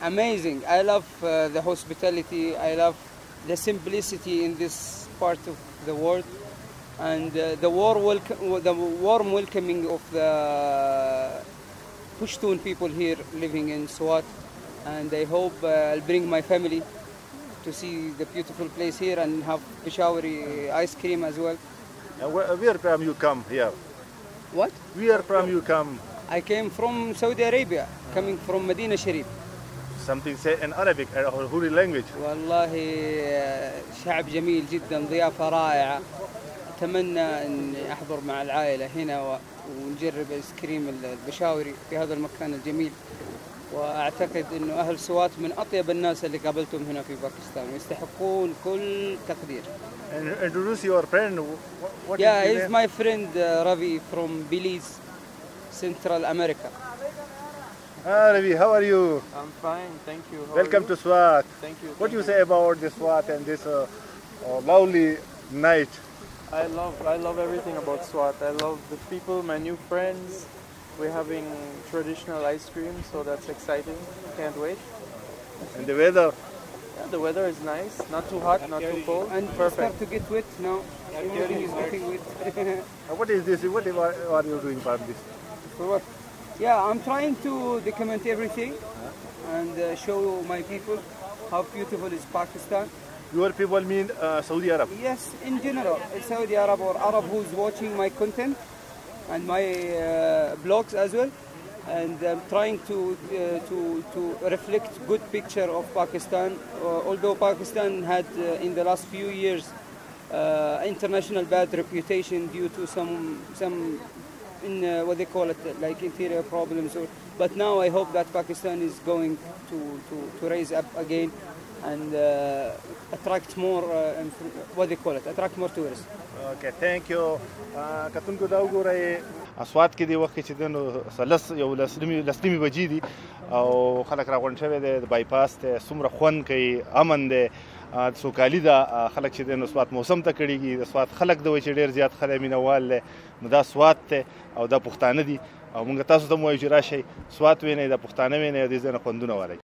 Amazing. I love the hospitality. I love the simplicity in this part of the world, and the warm welcoming of the Pushtun people here living in Swat. And I hope I'll bring my family to see the beautiful place here and have Peshawari ice cream as well. Where from you come here? What? Where from you come? I came from Saudi Arabia, coming from Medina Sharif. Something say in Arabic or Huri language. والله شعب جميل جدا، ضيافة رائعة. أتمنى أن أحضر مع العائلة هنا ونجرب آيس كريم البشاوري في هذا المكان الجميل. وأعتقد إنه أهل سوات من أطيب الناس اللي قابلتهم هنا في باكستان ويستحقون كل تقدير. Introduce your friend. What Yeah, is he's my friend Ravi from Belize, Central America. Ravi, how are you? I'm fine, thank you. Welcome to Swat. Thank you. What do you say about this Swat and this lovely night? I love everything about Swat. I love the people, my new friends. We're having traditional ice cream, so that's exciting. Can't wait. And the weather? Yeah, the weather is nice. Not too hot, not too cold. And perfect. Start to get wet now. Everything is getting wet. What is this? What are you doing for this? For what? Yeah, I'm trying to document everything and show my people how beautiful is Pakistan. Your people mean Saudi Arab? Yes, in general, Saudi Arab or Arab who's watching my content and my blogs as well. And I'm trying to reflect good picture of Pakistan. Although Pakistan had in the last few years international bad reputation due to some what they call it, like interior problems. But now I hope that Pakistan is going to raise up again and attract more what they call it, attract more tourists. Okay, thank you. کتونکو دا وګورئ اسوات کې دی وخت چې د یو لسنیمې بجې دي او خلک راغونډ شوی دی، د بایپاس دی، څومره خوند کوي، امن دی، سوکالي ده. خلک چې دی نو سوات موسم ته کړېږي. د سوات خلک د وایي چې ډېر زیات خلک مینهوال دی، نو دا سوات دی او دا پښتانه دي او موږ تاسو ته مو وایو چې راشئ سوات وینئ، دا پښتانه وینئ او دې ځای نه خوندونه واخلئ.